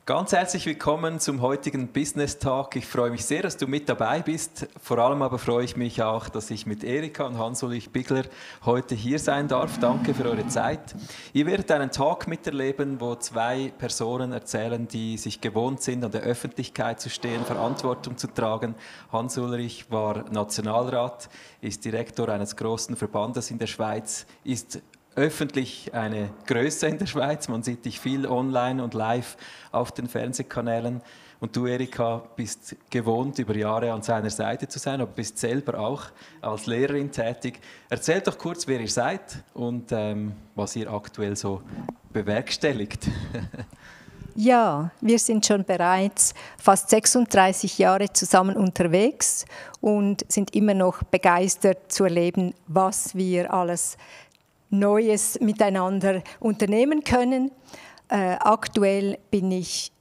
Ganz herzlich willkommen zum heutigen Business Talk. Ich freue mich sehr, dass du mit dabei bist. Vor allem aber freue ich mich auch, dass ich mit Erika und Hans-Ulrich Bigler heute hier sein darf. Danke für eure Zeit. Ihr werdet einen Talk miterleben, wo zwei Personen erzählen, die sich gewohnt sind, an der Öffentlichkeit zu stehen, Verantwortung zu tragen. Hans-Ulrich war Nationalrat, ist Direktor eines großen Verbandes in der Schweiz, ist öffentlich eine Größe in der Schweiz. Man sieht dich viel online und live auf den Fernsehkanälen. Und du, Erika, bist gewohnt, über Jahre an seiner Seite zu sein, aber bist selber auch als Lehrerin tätig. Erzählt doch kurz, wer ihr seid und was ihr aktuell so bewerkstelligt. Ja, wir sind schon bereits fast 36 Jahre zusammen unterwegs und sind immer noch begeistert zu erleben, was wir alles Neues miteinander unternehmen können. Aktuell bin ich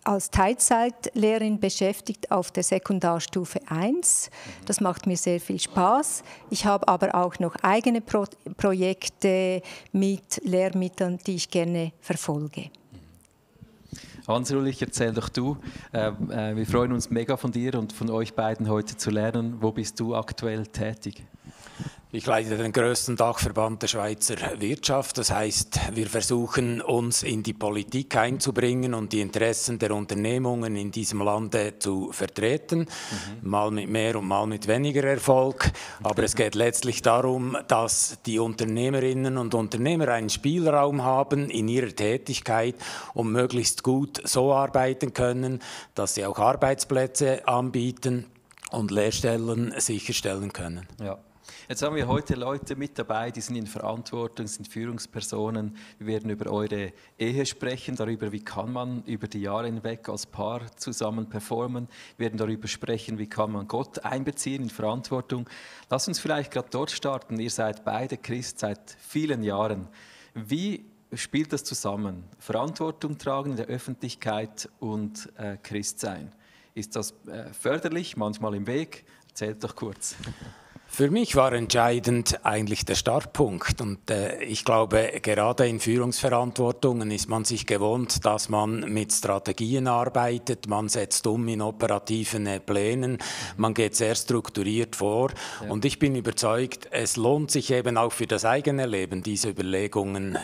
als Teilzeitlehrerin beschäftigt auf der Sekundarstufe 1. Das macht mir sehr viel Spaß. Ich habe aber auch noch eigene Projekte mit Lehrmitteln, die ich gerne verfolge. Hans-Ulrich, erzähl doch du. Wir freuen uns mega von dir und von euch beiden heute zu lernen. Wo bist du aktuell tätig? Ich leite den grössten Dachverband der Schweizer Wirtschaft. Das heißt, wir versuchen, uns in die Politik einzubringen und die Interessen der Unternehmungen in diesem Lande zu vertreten. Mal mit mehr und mal mit weniger Erfolg. Aber es geht letztlich darum, dass die Unternehmerinnen und Unternehmer einen Spielraum haben in ihrer Tätigkeit, um möglichst gut so arbeiten können, dass sie auch Arbeitsplätze anbieten und Lehrstellen sicherstellen können. Ja. Jetzt haben wir heute Leute mit dabei, die sind in Verantwortung, sind Führungspersonen. Wir werden über eure Ehe sprechen, darüber, wie kann man über die Jahre hinweg als Paar zusammen performen. Wir werden darüber sprechen, wie kann man Gott einbeziehen in Verantwortung. Lasst uns vielleicht gerade dort starten. Ihr seid beide Christ seit vielen Jahren. Wie spielt das zusammen? Verantwortung tragen in der Öffentlichkeit und Christ sein. Ist das förderlich, manchmal im Weg? Erzählt doch kurz. Für mich war entscheidend eigentlich der Startpunkt und ich glaube, gerade in Führungsverantwortungen ist man sich gewohnt, dass man mit Strategien arbeitet, man setzt in operativen Plänen, man geht sehr strukturiert vor und ich bin überzeugt, es lohnt sich eben auch für das eigene Leben, diese Überlegungen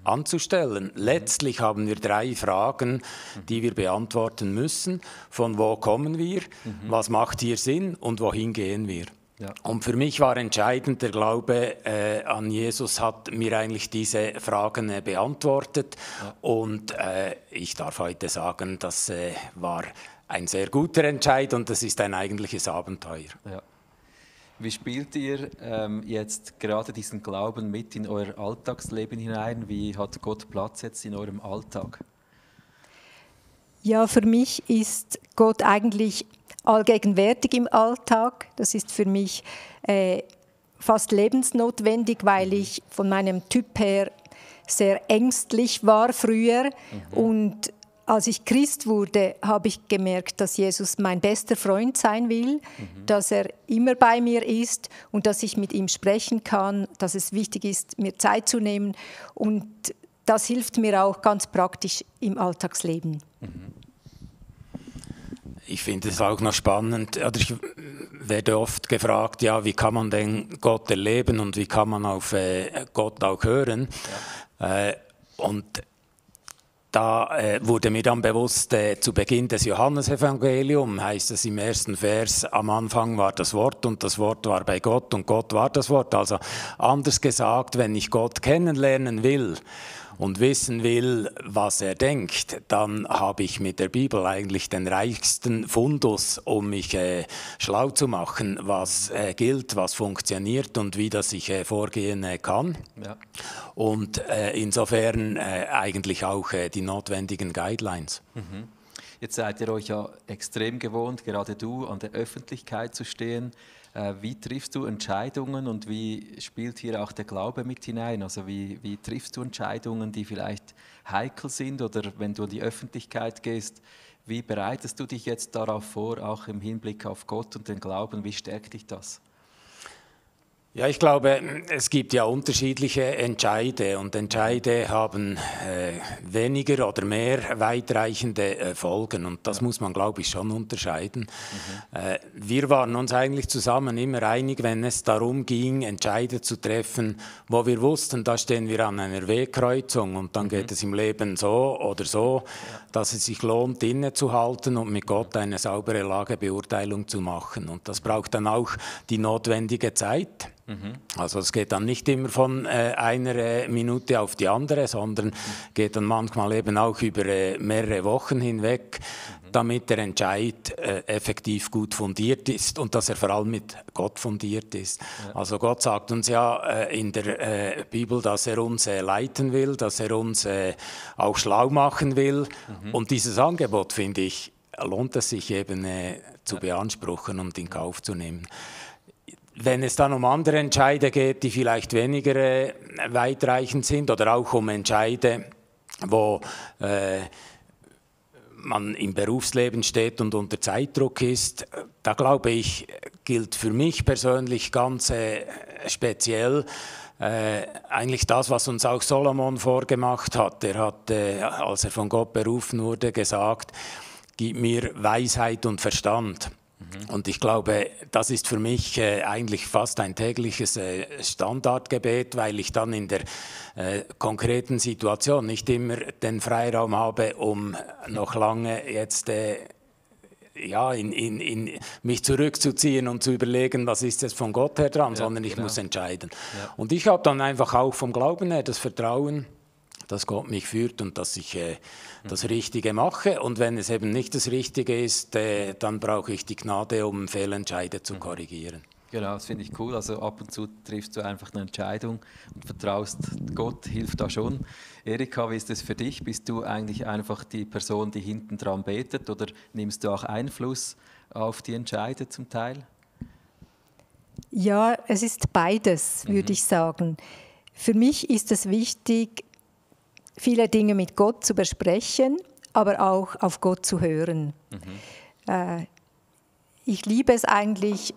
anzustellen. Letztlich haben wir 3 Fragen, die wir beantworten müssen. Von wo kommen wir, was macht hier Sinn und wohin gehen wir? Ja. Und für mich war entscheidend, der Glaube an Jesus hat mir eigentlich diese Fragen beantwortet. Ja. Und ich darf heute sagen, das war ein sehr guter Entscheid und das ist ein eigentliches Abenteuer. Ja. Wie spielt ihr jetzt gerade diesen Glauben mit in euer Alltagsleben hinein? Wie hat Gott Platz jetzt in eurem Alltag? Ja, für mich ist Gott eigentlich allgegenwärtig im Alltag. Das ist für mich fast lebensnotwendig, weil ich von meinem Typ her sehr ängstlich war früher. Und als ich Christ wurde, habe ich gemerkt, dass Jesus mein bester Freund sein will, dass er immer bei mir ist und dass ich mit ihm sprechen kann, dass es wichtig ist, mir Zeit zu nehmen. Und das hilft mir auch ganz praktisch im Alltagsleben. Ich finde es auch noch spannend, oder ich werde oft gefragt, ja, wie kann man denn Gott erleben und wie kann man auf Gott auch hören? Ja. Und da wurde mir dann bewusst, zu Beginn des Johannesevangeliums heißt es im ersten Vers, am Anfang war das Wort und das Wort war bei Gott und Gott war das Wort. Also anders gesagt, wenn ich Gott kennenlernen will und wissen will, was er denkt, dann habe ich mit der Bibel eigentlich den reichsten Fundus, um mich schlau zu machen, was gilt, was funktioniert und wie das ich vorgehen kann. Ja. Und insofern eigentlich auch die notwendigen Guidelines. Jetzt seid ihr euch ja extrem gewohnt, gerade du, an der Öffentlichkeit zu stehen. Wie triffst du Entscheidungen und wie spielt hier auch der Glaube mit hinein? Also wie triffst du Entscheidungen, die vielleicht heikel sind oder wenn du in die Öffentlichkeit gehst, wie bereitest du dich jetzt darauf vor, auch im Hinblick auf Gott und den Glauben, wie stärkt dich das? Ja, ich glaube, es gibt ja unterschiedliche Entscheide und Entscheide haben weniger oder mehr weitreichende Folgen und das muss man, glaube ich, schon unterscheiden. Wir waren uns eigentlich zusammen immer einig, wenn es darum ging, Entscheide zu treffen, wo wir wussten, da stehen wir an einer Wegkreuzung und dann geht es im Leben so oder so, dass es sich lohnt, innezuhalten und mit Gott eine saubere Lagebeurteilung zu machen. Und das braucht dann auch die notwendige Zeit. Also es geht dann nicht immer von einer Minute auf die andere, sondern geht dann manchmal eben auch über mehrere Wochen hinweg, damit der Entscheid effektiv gut fundiert ist und dass er vor allem mit Gott fundiert ist. Ja. Also Gott sagt uns ja in der Bibel, dass er uns leiten will, dass er uns auch schlau machen will. Und dieses Angebot, finde ich, lohnt es sich eben zu beanspruchen und in Kauf zu nehmen. Wenn es dann um andere Entscheide geht, die vielleicht weniger weitreichend sind oder auch um Entscheide, wo man im Berufsleben steht und unter Zeitdruck ist, da glaube ich, gilt für mich persönlich ganz speziell eigentlich das, was uns auch Solomon vorgemacht hat. Er hat, als er von Gott berufen wurde, gesagt, gib mir Weisheit und Verstand. Und ich glaube, das ist für mich eigentlich fast ein tägliches Standardgebet, weil ich dann in der konkreten Situation nicht immer den Freiraum habe, um noch lange jetzt mich zurückzuziehen und zu überlegen, was ist jetzt von Gott her dran, sondern ich muss entscheiden. Ja. Und ich habe dann einfach auch vom Glauben her das Vertrauen, dass Gott mich führt und dass ich das Richtige mache. Und wenn es eben nicht das Richtige ist, dann brauche ich die Gnade, um Fehlentscheide zu korrigieren. Genau, das finde ich cool. Also ab und zu triffst du einfach eine Entscheidung und vertraust Gott, hilft da schon. Erika, wie ist es für dich? Bist du eigentlich einfach die Person, die hinten dran betet oder nimmst du auch Einfluss auf die Entscheide zum Teil? Ja, es ist beides, würde ich sagen. Für mich ist es wichtig, viele Dinge mit Gott zu besprechen, aber auch auf Gott zu hören. Ich liebe es eigentlich,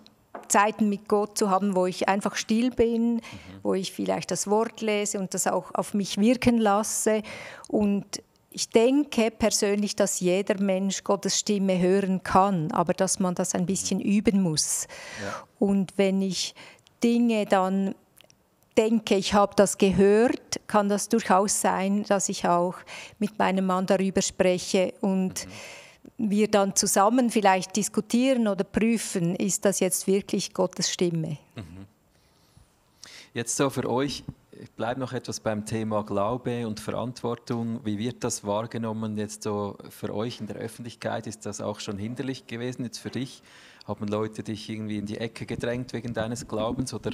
Zeiten mit Gott zu haben, wo ich einfach still bin, wo ich vielleicht das Wort lese und das auch auf mich wirken lasse. Und ich denke persönlich, dass jeder Mensch Gottes Stimme hören kann, aber dass man das ein bisschen üben muss. Ja. Und wenn ich Dinge dann denke, ich habe das gehört, kann das durchaus sein, dass ich auch mit meinem Mann darüber spreche und wir dann zusammen vielleicht diskutieren oder prüfen, ist das jetzt wirklich Gottes Stimme. Jetzt so für euch, ich bleibe noch etwas beim Thema Glaube und Verantwortung. Wie wird das wahrgenommen jetzt so für euch in der Öffentlichkeit? Ist das auch schon hinderlich gewesen jetzt für dich? Haben Leute dich irgendwie in die Ecke gedrängt wegen deines Glaubens oder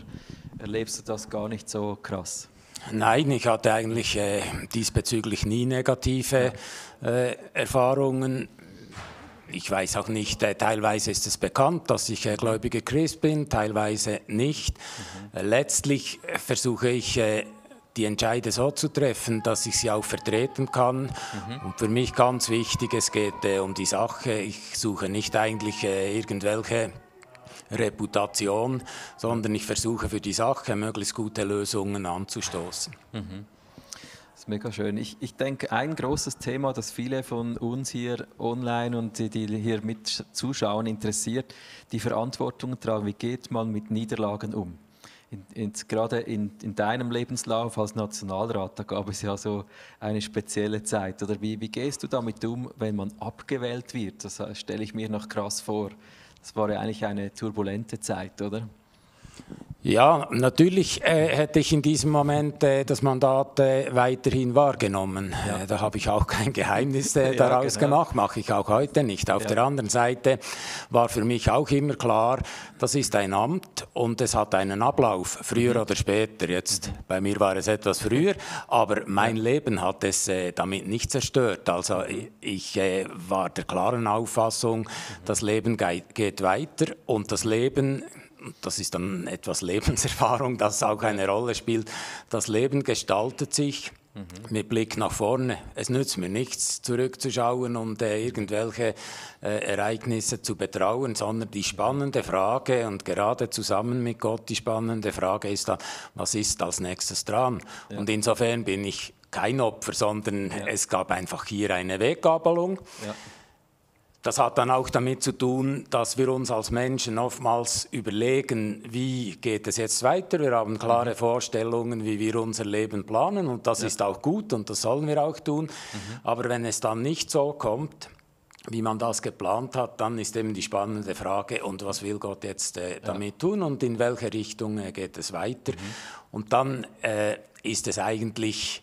erlebst du das gar nicht so krass? Nein, ich hatte eigentlich diesbezüglich nie negative Erfahrungen. Ich weiß auch nicht, teilweise ist es bekannt, dass ich gläubiger Christ bin, teilweise nicht. Letztlich versuche ich, die Entscheide so zu treffen, dass ich sie auch vertreten kann. Und für mich ganz wichtig, es geht um die Sache. Ich suche nicht eigentlich irgendwelche Reputation, sondern ich versuche für die Sache möglichst gute Lösungen anzustoßen. Das ist mega schön. Ich denke, ein großes Thema, das viele von uns hier online und die hier mit zuschauen interessiert, die Verantwortung tragen. Wie geht man mit Niederlagen um? Gerade in deinem Lebenslauf als Nationalrat, da gab es ja so eine spezielle Zeit. Oder wie gehst du damit um, wenn man abgewählt wird? Das stelle ich mir noch krass vor. Das war ja eigentlich eine turbulente Zeit, oder? Ja, natürlich hätte ich in diesem Moment das Mandat weiterhin wahrgenommen. Ja. Da habe ich auch kein Geheimnis daraus gemacht, mache ich auch heute nicht. Auf der anderen Seite war für mich auch immer klar, das ist ein Amt und es hat einen Ablauf, früher oder später. Jetzt bei mir war es etwas früher, aber mein Leben hat es damit nicht zerstört. Also ich war der klaren Auffassung, das Leben geht weiter und das Leben, das ist dann etwas Lebenserfahrung, das auch eine Rolle spielt. Das Leben gestaltet sich mit Blick nach vorne. Es nützt mir nichts, zurückzuschauen und irgendwelche Ereignisse zu betrauen, sondern die spannende Frage, und gerade zusammen mit Gott die spannende Frage ist dann, was ist als nächstes dran? Ja. Und insofern bin ich kein Opfer, sondern es gab einfach hier eine Weggabelung. Ja. Das hat dann auch damit zu tun, dass wir uns als Menschen oftmals überlegen, wie geht es jetzt weiter. Wir haben klare Vorstellungen, wie wir unser Leben planen, und das ist auch gut und das sollen wir auch tun. Aber wenn es dann nicht so kommt, wie man das geplant hat, dann ist eben die spannende Frage, und was will Gott jetzt damit tun und in welche Richtung geht es weiter? Und dann ist es eigentlich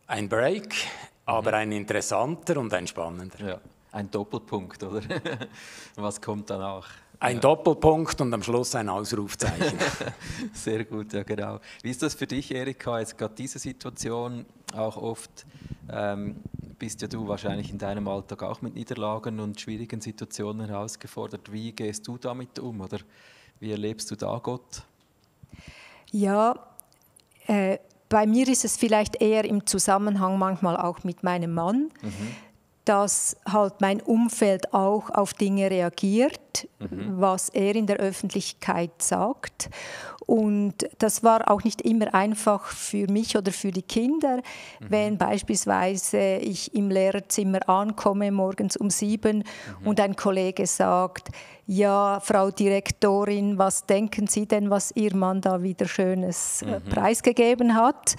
ein Break, aber ein interessanter und ein spannender. Ja. Ein Doppelpunkt, oder? Was kommt danach? Ein Doppelpunkt und am Schluss ein Ausrufzeichen. Sehr gut, ja genau. Wie ist das für dich, Erika, jetzt gerade diese Situation? Auch oft bist ja du wahrscheinlich in deinem Alltag auch mit Niederlagen und schwierigen Situationen herausgefordert. Wie gehst du damit um, oder wie erlebst du da Gott? Ja, bei mir ist es vielleicht eher im Zusammenhang manchmal auch mit meinem Mann, dass halt mein Umfeld auch auf Dinge reagiert, was er in der Öffentlichkeit sagt. Und das war auch nicht immer einfach für mich oder für die Kinder, wenn beispielsweise ich im Lehrerzimmer ankomme, morgens um 7 und ein Kollege sagt, ja, Frau Direktorin, was denken Sie denn, was Ihr Mann da wieder Schönes preisgegeben hat?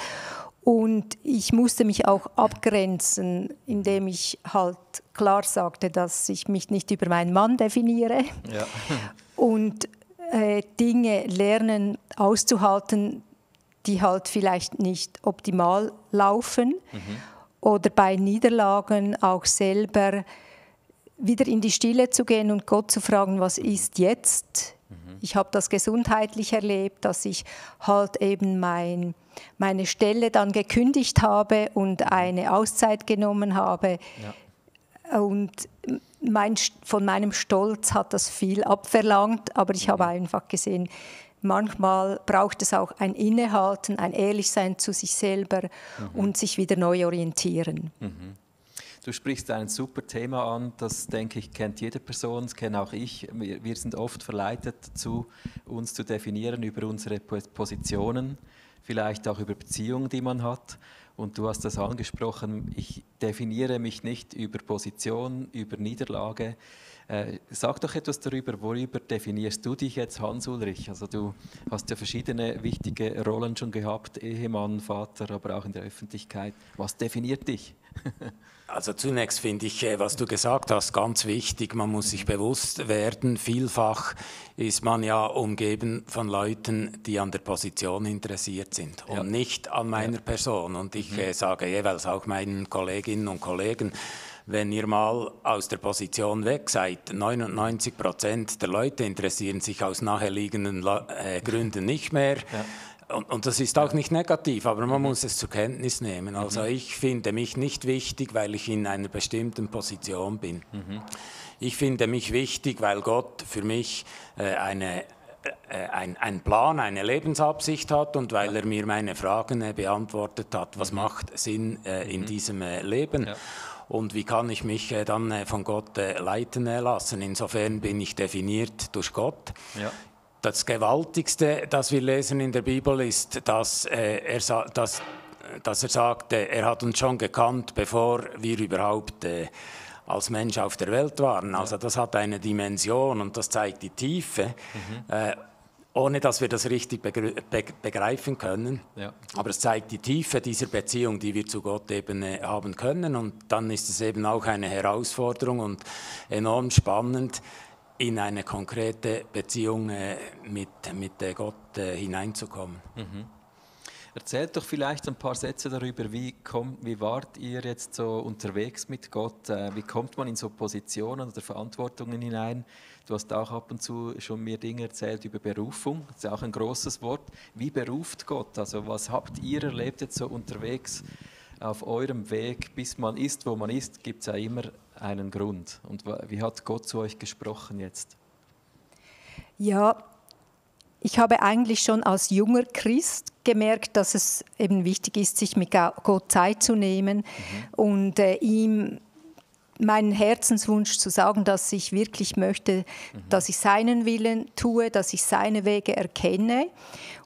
Und ich musste mich auch abgrenzen, indem ich halt klar sagte, dass ich mich nicht über meinen Mann definiere. Ja. Und Dinge lernen auszuhalten, die halt vielleicht nicht optimal laufen. Oder bei Niederlagen auch selber wieder in die Stille zu gehen und Gott zu fragen, was ist jetzt? Ich habe das gesundheitlich erlebt, dass ich halt eben meine Stelle dann gekündigt habe und eine Auszeit genommen habe. Ja. Und von meinem Stolz hat das viel abverlangt, aber ich habe einfach gesehen, manchmal braucht es auch ein Innehalten, ein Ehrlichsein zu sich selber und sich wieder neu orientieren. Du sprichst ein super Thema an, das, denke ich, kennt jede Person, das kenne auch ich. Wir sind oft verleitet dazu, uns zu definieren über unsere Positionen, vielleicht auch über Beziehungen, die man hat. Und du hast das angesprochen, ich definiere mich nicht über Position, über Niederlage. Sag doch etwas darüber, worüber definierst du dich jetzt, Hans-Ulrich? Also du hast ja verschiedene wichtige Rollen schon gehabt, Ehemann, Vater, aber auch in der Öffentlichkeit. Was definiert dich? Also zunächst finde ich, was du gesagt hast, ganz wichtig. Man muss sich bewusst werden, vielfach ist man ja umgeben von Leuten, die an der Position interessiert sind und nicht an meiner Person. Und ich sage jeweils auch meinen Kolleginnen und Kollegen, wenn ihr mal aus der Position weg seid, 99% der Leute interessieren sich aus naheliegenden Gründen nicht mehr. Ja. Und das ist auch nicht negativ, aber man muss es zur Kenntnis nehmen. Also ich finde mich nicht wichtig, weil ich in einer bestimmten Position bin. Ich finde mich wichtig, weil Gott für mich einen Plan, eine Lebensabsicht hat und weil er mir meine Fragen beantwortet hat, was macht Sinn in diesem Leben. Ja. Und wie kann ich mich dann von Gott leiten lassen? Insofern bin ich definiert durch Gott. Ja. Das Gewaltigste, das wir lesen in der Bibel, ist, dass er sagt, er hat uns schon gekannt, bevor wir überhaupt als Mensch auf der Welt waren. Also das hat eine Dimension und das zeigt die Tiefe, ohne dass wir das richtig begreifen können. Ja. Aber es zeigt die Tiefe dieser Beziehung, die wir zu Gott eben haben können. Und dann ist es eben auch eine Herausforderung und enorm spannend, in eine konkrete Beziehung mit Gott hineinzukommen. Erzählt doch vielleicht ein paar Sätze darüber, wie wart ihr jetzt so unterwegs mit Gott? Wie kommt man in so Positionen oder Verantwortungen hinein? Du hast auch ab und zu schon mir Dinge erzählt über Berufung. Das ist auch ein großes Wort. Wie beruft Gott? Also was habt ihr erlebt jetzt so unterwegs auf eurem Weg, bis man ist, wo man ist, gibt es ja immer einen Grund. Und wie hat Gott zu euch gesprochen jetzt? Ja, ich habe eigentlich schon als junger Christ gemerkt, dass es eben wichtig ist, sich mit Gott Zeit zu nehmen und ihm meinen Herzenswunsch zu sagen, dass ich wirklich möchte, dass ich seinen Willen tue, dass ich seine Wege erkenne.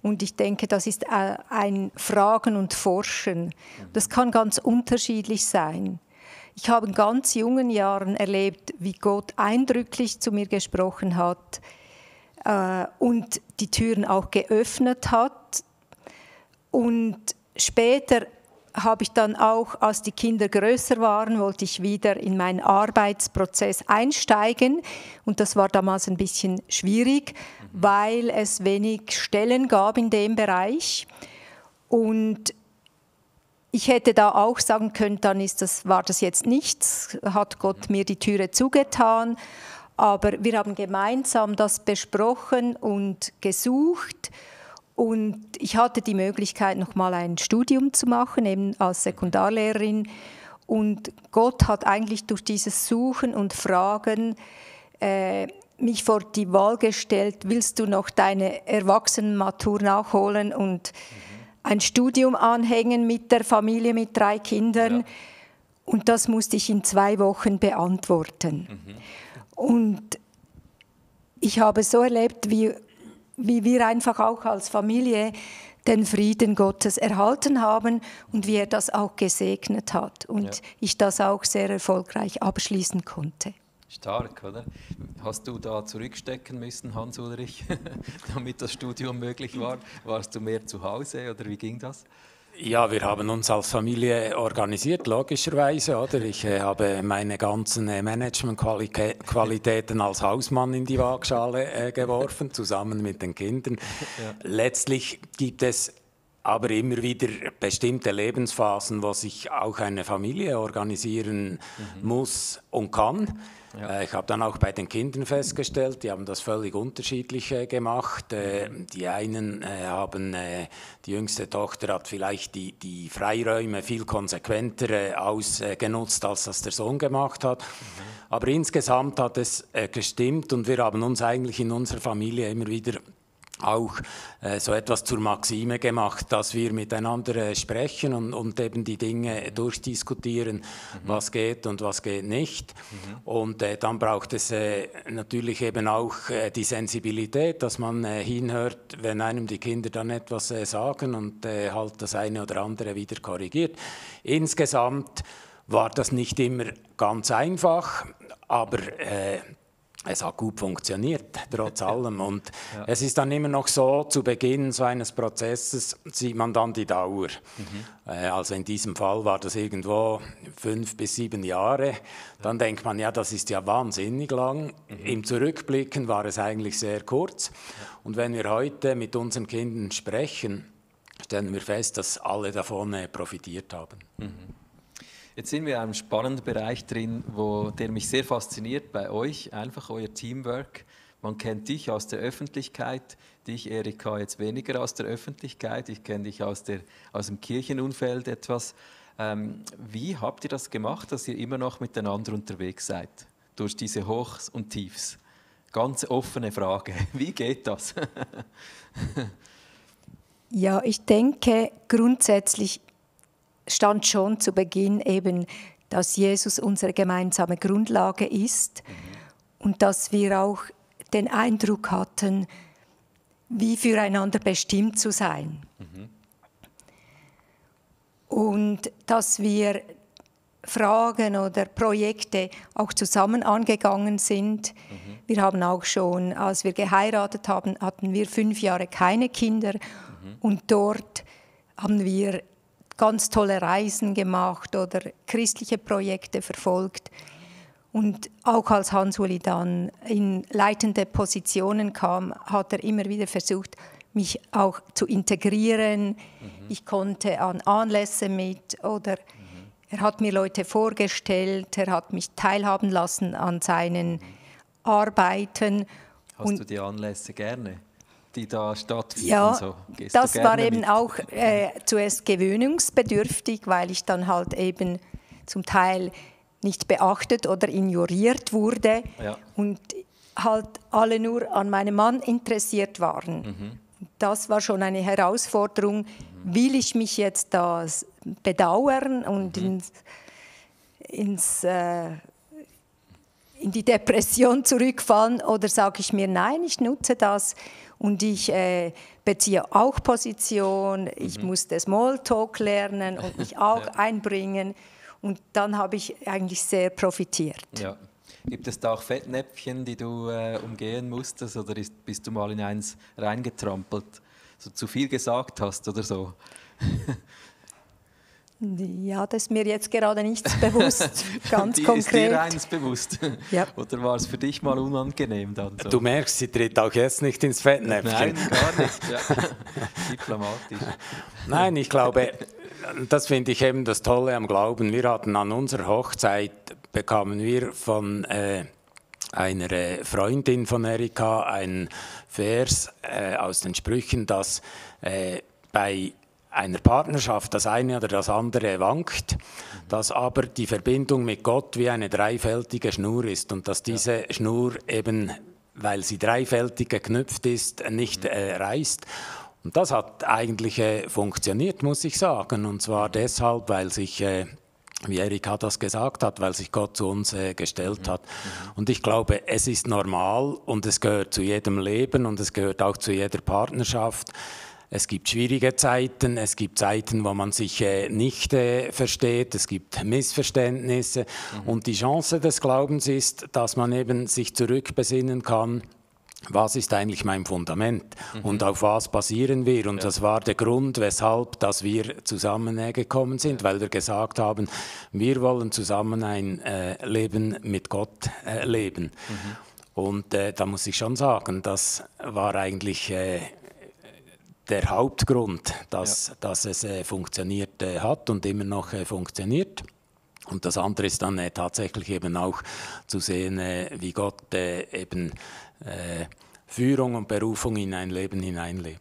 Und ich denke, das ist ein Fragen und Forschen. Das kann ganz unterschiedlich sein. Ich habe in ganz jungen Jahren erlebt, wie Gott eindrücklich zu mir gesprochen hat und die Türen auch geöffnet hat. Und später habe ich dann auch, als die Kinder größer waren, wollte ich wieder in meinen Arbeitsprozess einsteigen. Und das war damals ein bisschen schwierig, weil es wenig Stellen gab in dem Bereich. Und ich hätte da auch sagen können, dann war das jetzt nichts, hat Gott mir die Türe zugetan. Aber wir haben gemeinsam das besprochen und gesucht. Und ich hatte die Möglichkeit, nochmal ein Studium zu machen, eben als Sekundarlehrerin. Und Gott hat eigentlich durch dieses Suchen und Fragen mich vor die Wahl gestellt, willst du noch deine Erwachsenenmatur nachholen und ein Studium anhängen mit der Familie, mit 3 Kindern? Ja. Und das musste ich in 2 Wochen beantworten. Und ich habe so erlebt, wie wir einfach auch als Familie den Frieden Gottes erhalten haben und wie er das auch gesegnet hat und ich das auch sehr erfolgreich abschließen konnte. Stark, oder? Hast du da zurückstecken müssen, Hans-Ulrich, damit das Studium möglich war? Warst du mehr zu Hause oder wie ging das? Ja, wir haben uns als Familie organisiert, logischerweise. Oder? Ich habe meine ganzen Managementqualitäten als Hausmann in die Waagschale geworfen, zusammen mit den Kindern. Ja. Letztlich gibt es aber immer wieder bestimmte Lebensphasen, wo sich auch eine Familie organisieren muss und kann. Ja. Ich habe dann auch bei den Kindern festgestellt, die haben das völlig unterschiedlich gemacht. Die einen haben, die jüngste Tochter hat vielleicht die Freiräume viel konsequenter ausgenutzt, als das der Sohn gemacht hat. Aber insgesamt hat es gestimmt und wir haben uns eigentlich in unserer Familie immer wieder auch so etwas zur Maxime gemacht, dass wir miteinander sprechen und eben die Dinge durchdiskutieren, was geht und was geht nicht. Und dann braucht es natürlich eben auch die Sensibilität, dass man hinhört, wenn einem die Kinder dann etwas sagen und halt das eine oder andere wieder korrigiert. Insgesamt war das nicht immer ganz einfach, aber es hat gut funktioniert, trotz allem. Und es ist dann immer noch so, zu Beginn so eines Prozesses sieht man dann die Dauer. Also in diesem Fall war das irgendwo 5 bis 7 Jahre. Dann denkt man, ja, das ist ja wahnsinnig lang. Im Zurückblicken war es eigentlich sehr kurz. Und wenn wir heute mit unseren Kindern sprechen, stellen wir fest, dass alle davon profitiert haben. Jetzt sind wir in einem spannenden Bereich drin, der mich sehr fasziniert bei euch, einfach euer Teamwork. Man kennt dich aus der Öffentlichkeit, dich, Erika, jetzt weniger aus der Öffentlichkeit. Ich kenne dich aus dem Kirchenumfeld etwas. Wie habt ihr das gemacht, dass ihr immer noch miteinander unterwegs seid, durch diese Hochs und Tiefs? Ganz offene Frage. Wie geht das? Ja, ich denke, grundsätzlich stand schon zu Beginn eben, dass Jesus unsere gemeinsame Grundlage ist und dass wir auch den Eindruck hatten, wie füreinander bestimmt zu sein. Und dass wir Fragen oder Projekte auch zusammen angegangen sind. Wir haben auch schon, als wir geheiratet haben, hatten wir 5 Jahre keine Kinder und dort haben wir ganz tolle Reisen gemacht oder christliche Projekte verfolgt. Und auch als Hans-Uli dann in leitende Positionen kam, hat er immer wieder versucht, mich auch zu integrieren. Ich konnte an Anlässe mit oder er hat mir Leute vorgestellt, er hat mich teilhaben lassen an seinen Arbeiten. Hast du die Anlässe gerne, die da stattfinden? Ja, so, das war eben auch zuerst gewöhnungsbedürftig, weil ich dann halt eben zum Teil nicht beachtet oder ignoriert wurde. Ja. Und halt alle nur an meinem Mann interessiert waren. Das war schon eine Herausforderung. Will ich mich jetzt da bedauern und in die Depression zurückfallen, oder sage ich mir, nein, ich nutze das und ich beziehe auch Position, ich musste Smalltalk lernen und mich auch einbringen, und dann habe ich eigentlich sehr profitiert. Ja. Gibt es da auch Fettnäpfchen, die du umgehen musstest, oder bist du mal in eins reingetrampelt, so zu viel gesagt hast oder so? Ja, das ist mir jetzt gerade nichts bewusst, ganz konkret. Ist dir eines bewusst? Ja. Oder war es für dich mal unangenehm dann? So? Du merkst, sie tritt auch jetzt nicht ins Fettnäpfchen. Nein, gar nicht. Ja. Diplomatisch. Nein, ich glaube, das finde ich eben das Tolle am Glauben. Wir hatten an unserer Hochzeit, bekamen wir von einer Freundin von Erika einen Vers aus den Sprüchen, dass bei einer Partnerschaft das eine oder das andere wankt, dass aber die Verbindung mit Gott wie eine dreifältige Schnur ist und dass diese Schnur eben, weil sie dreifältig geknüpft ist, nicht reißt. Und das hat eigentlich funktioniert, muss ich sagen, und zwar deshalb, weil sich wie Erika das gesagt hat, weil sich Gott zu uns gestellt hat. Und ich glaube, es ist normal und es gehört zu jedem Leben und es gehört auch zu jeder Partnerschaft. Es gibt schwierige Zeiten, es gibt Zeiten, wo man sich nicht versteht, es gibt Missverständnisse. Und die Chance des Glaubens ist, dass man eben sich zurückbesinnen kann, was ist eigentlich mein Fundament und auf was basieren wir. Und das war der Grund, weshalb dass wir zusammengekommen sind, weil wir gesagt haben, wir wollen zusammen ein Leben mit Gott leben. Und da muss ich schon sagen, das war eigentlich der Hauptgrund, dass es funktioniert hat und immer noch funktioniert. Und das andere ist dann tatsächlich eben auch zu sehen, wie Gott eben Führung und Berufung in ein Leben hineinlebt.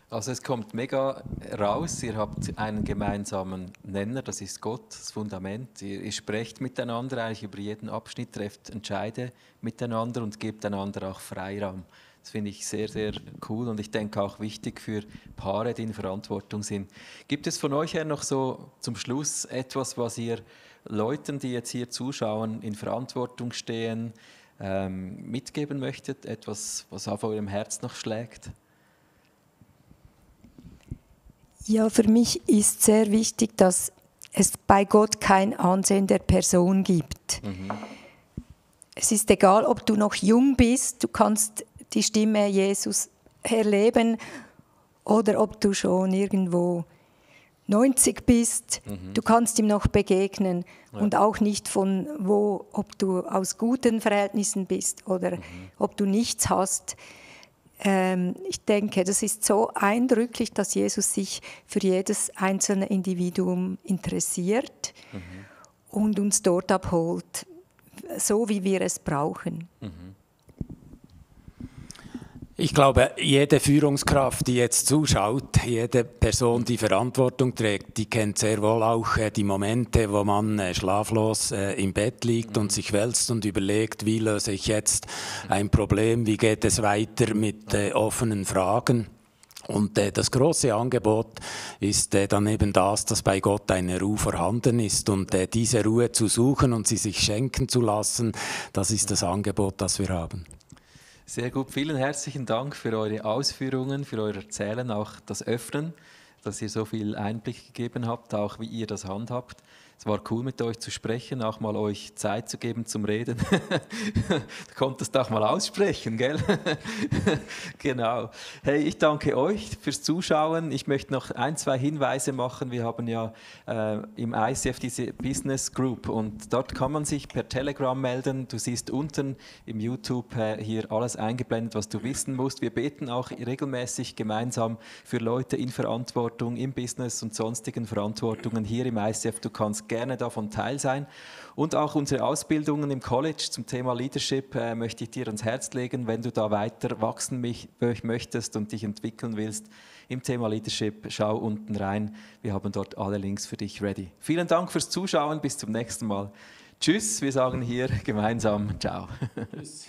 Also es kommt mega raus, ihr habt einen gemeinsamen Nenner, das ist Gott, das Fundament. Ihr sprecht miteinander eigentlich über jeden Abschnitt, trefft Entscheide miteinander und gebt einander auch Freiraum. Das finde ich sehr, sehr cool und ich denke auch wichtig für Paare, die in Verantwortung sind. Gibt es von euch her noch so zum Schluss etwas, was ihr Leuten, die jetzt hier zuschauen, in Verantwortung stehen, mitgeben möchtet? Etwas, was auf eurem Herz noch schlägt? Ja, für mich ist sehr wichtig, dass es bei Gott kein Ansehen der Person gibt. Es ist egal, ob du noch jung bist, du kannst die Stimme Jesus erleben, oder ob du schon irgendwo 90 bist, du kannst ihm noch begegnen, und auch nicht von wo, ob du aus guten Verhältnissen bist oder ob du nichts hast. Ich denke, das ist so eindrücklich, dass Jesus sich für jedes einzelne Individuum interessiert und uns dort abholt, so wie wir es brauchen. Ich glaube, jede Führungskraft, die jetzt zuschaut, jede Person, die Verantwortung trägt, die kennt sehr wohl auch die Momente, wo man schlaflos im Bett liegt und sich wälzt und überlegt, wie löse ich jetzt ein Problem, wie geht es weiter mit offenen Fragen. Und das große Angebot ist dann eben das, dass bei Gott eine Ruhe vorhanden ist. Und diese Ruhe zu suchen und sie sich schenken zu lassen, das ist das Angebot, das wir haben. Sehr gut, vielen herzlichen Dank für eure Ausführungen, für euer Erzählen, auch das Öffnen, dass ihr so viel Einblick gegeben habt, auch wie ihr das handhabt. Es war cool, mit euch zu sprechen, auch mal euch Zeit zu geben zum Reden. Du konntest auch mal aussprechen, gell? Genau. Hey, ich danke euch fürs Zuschauen. Ich möchte noch 1, 2 Hinweise machen. Wir haben ja im ICF diese Business Group und dort kann man sich per Telegram melden. Du siehst unten im YouTube hier alles eingeblendet, was du wissen musst. Wir beten auch regelmäßig gemeinsam für Leute in Verantwortung, im Business und sonstigen Verantwortungen hier im ICF. Du kannst gerne davon Teil sein. Und auch unsere Ausbildungen im College zum Thema Leadership möchte ich dir ans Herz legen, wenn du da weiter wachsen möchtest und dich entwickeln willst im Thema Leadership. Schau unten rein, wir haben dort alle Links für dich ready. Vielen Dank fürs Zuschauen, bis zum nächsten Mal. Tschüss, wir sagen hier gemeinsam Ciao. Tschüss.